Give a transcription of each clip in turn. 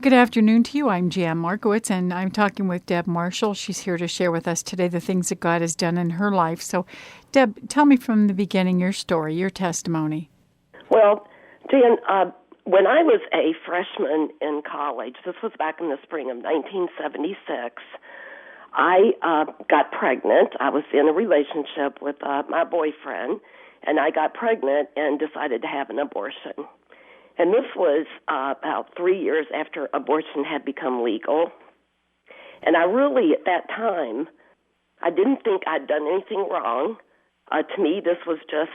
Good afternoon to you. I'm Jan Markowitz, and I'm talking with Deb Marshall. She's here to share with us today the things that God has done in her life. So, Deb, tell me from the beginning your story, your testimony. Well, Jan, when I was a freshman in college, this was back in the spring of 1976, I got pregnant. I was in a relationship with my boyfriend, and I got pregnant and decided to have an abortion. And this was about 3 years after abortion had become legal. And I really, at that time, I didn't think I'd done anything wrong. To me, this was just,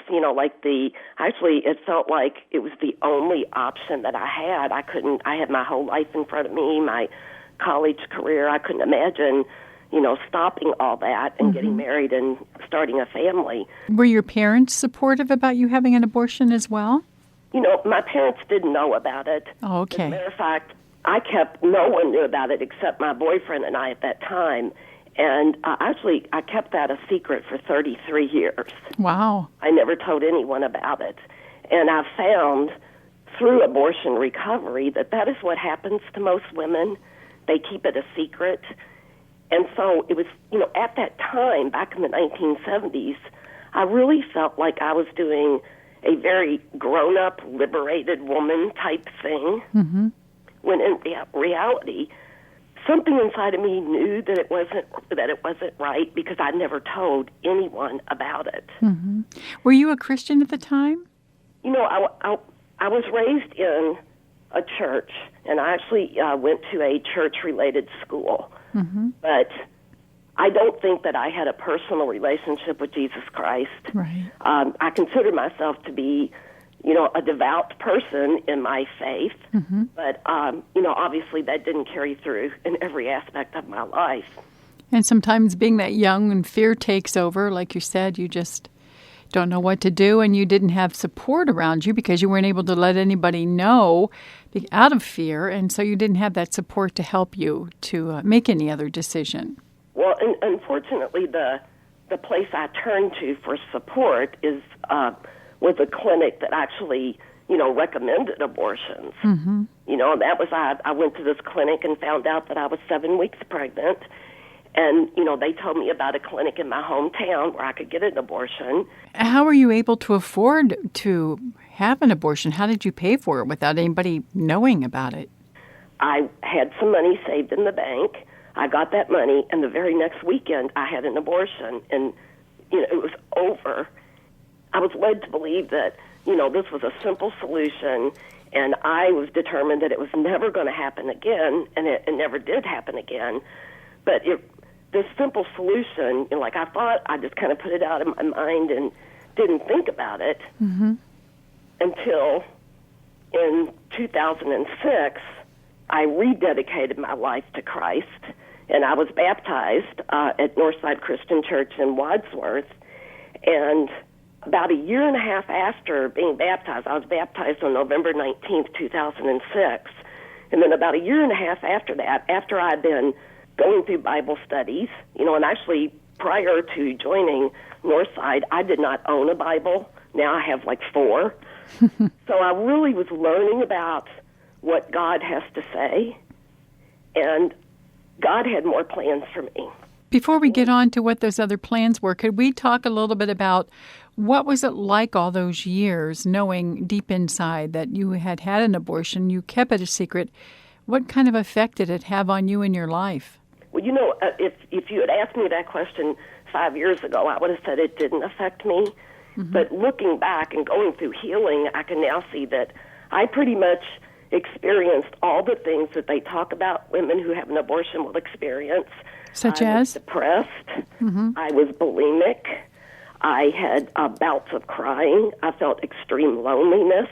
actually, it felt like it was the only option that I had. I had my whole life in front of me, my college career. I couldn't imagine, stopping all that and getting married and starting a family. Were your parents supportive about you having an abortion as well? My parents didn't know about it. Oh, okay. As a matter of fact, no one knew about it except my boyfriend and I at that time. And I kept that a secret for 33 years. Wow. I never told anyone about it. And I found through abortion recovery that is what happens to most women. They keep it a secret. And so it was, at that time, back in the 1970s, I really felt like I was doing a very grown-up, liberated woman type thing, when in reality, something inside of me knew that it wasn't right because I never told anyone about it. Mm-hmm. Were you a Christian at the time? I was raised in a church, and I actually went to a church-related school, but I don't think that I had a personal relationship with Jesus Christ. Right. I consider myself to be, a devout person in my faith, but, obviously that didn't carry through in every aspect of my life. And sometimes being that young and fear takes over, like you said, you just don't know what to do, and you didn't have support around you because you weren't able to let anybody know out of fear, and so you didn't have that support to help you to make any other decision. Well, and unfortunately, the place I turned to for support was a clinic that actually, recommended abortions. That was I went to this clinic and found out that I was 7 weeks pregnant, and they told me about a clinic in my hometown where I could get an abortion. How were you able to afford to have an abortion? How did you pay for it without anybody knowing about it? I had some money saved in the bank. I got that money, and the very next weekend, I had an abortion, and, it was over. I was led to believe that, this was a simple solution, and I was determined that it was never going to happen again, and it never did happen again. But this simple solution, I thought I just kind of put it out of my mind and didn't think about it until in 2006, I rededicated my life to Christ. And I was baptized at Northside Christian Church in Wadsworth. And about a year and a half after being baptized, I was baptized on November 19th, 2006. And then about a year and a half after that, after I'd been going through Bible studies, and actually prior to joining Northside, I did not own a Bible. Now I have 4. So I really was learning about what God has to say. And God had more plans for me. Before we get on to what those other plans were, could we talk a little bit about what was it like all those years, knowing deep inside that you had had an abortion, you kept it a secret? What kind of effect did it have on you in your life? Well, if you had asked me that question 5 years ago, I would have said it didn't affect me. But looking back and going through healing, I can now see that I pretty much experienced all the things that they talk about women who have an abortion will experience. Such I as? was depressed. I was bulimic. I had bouts of crying. I felt extreme loneliness.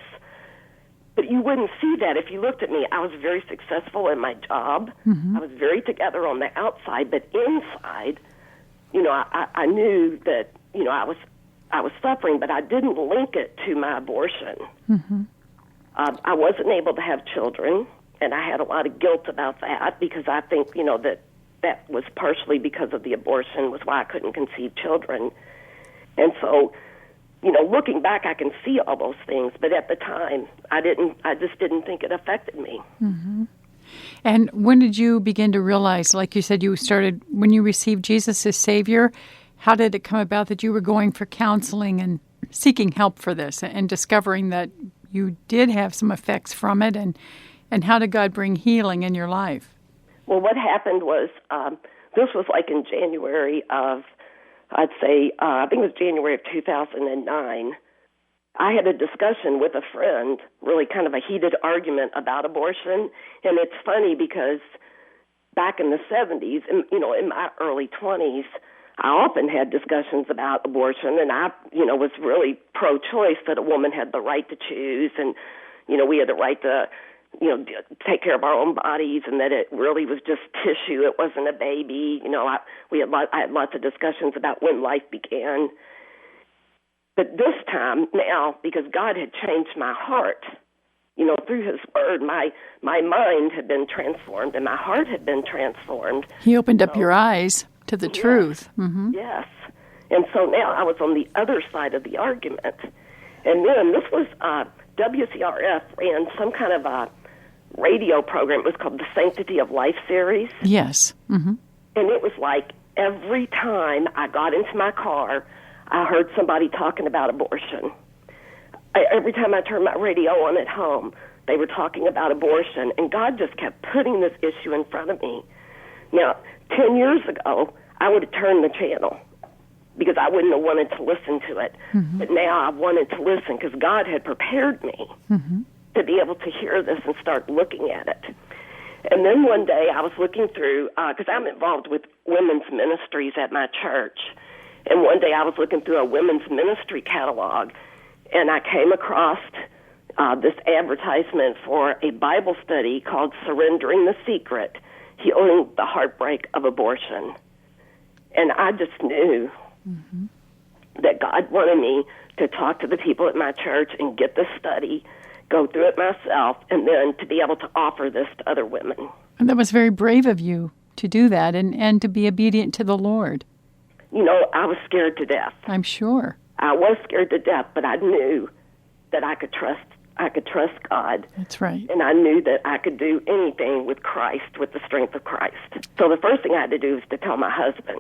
But you wouldn't see that if you looked at me. I was very successful in my job. I was very together on the outside, but inside, I knew that, I was suffering, but I didn't link it to my abortion. I wasn't able to have children, and I had a lot of guilt about that because I think, that was partially because of the abortion was why I couldn't conceive children. And so, looking back, I can see all those things, but at the time, I just didn't think it affected me. And when did you begin to realize, like you said, you started when you received Jesus as Savior? How did it come about that you were going for counseling and seeking help for this and discovering that you did have some effects from it? And how did God bring healing in your life? Well, what happened was this was like in January of, I think it was January of 2009. I had a discussion with a friend, really kind of a heated argument about abortion. And it's funny because back in the 70s, in my early 20s, I often had discussions about abortion, and I, was really pro-choice, that a woman had the right to choose, and, we had the right to, take care of our own bodies, and that it really was just tissue. It wasn't a baby. I had lots of discussions about when life began. But this time now, because God had changed my heart, through His Word, my mind had been transformed and my heart had been transformed. He opened up your eyes to the truth. Mm-hmm. Yes. And so now I was on the other side of the argument. And then this was WCRF ran some kind of a radio program. It was called the Sanctity of Life series. Yes. Mm-hmm. And it was like every time I got into my car, I heard somebody talking about abortion. Every time I turned my radio on at home, they were talking about abortion, and God just kept putting this issue in front of me. Now, 10 years ago, I would have turned the channel because I wouldn't have wanted to listen to it. Mm-hmm. But now I wanted to listen because God had prepared me to be able to hear this and start looking at it. And then one day I was looking through, because I'm involved with women's ministries at my church, and one day I was looking through a women's ministry catalog, and I came across this advertisement for a Bible study called Surrendering the Secret, Healing the Heartbreak of Abortion. And I just knew that God wanted me to talk to the people at my church and get this study, go through it myself, and then to be able to offer this to other women. And that was very brave of you to do that and to be obedient to the Lord. I was scared to death. I'm sure. I was scared to death, but I knew that I could trust God. That's right. And I knew that I could do anything with Christ, with the strength of Christ. So the first thing I had to do was to tell my husband.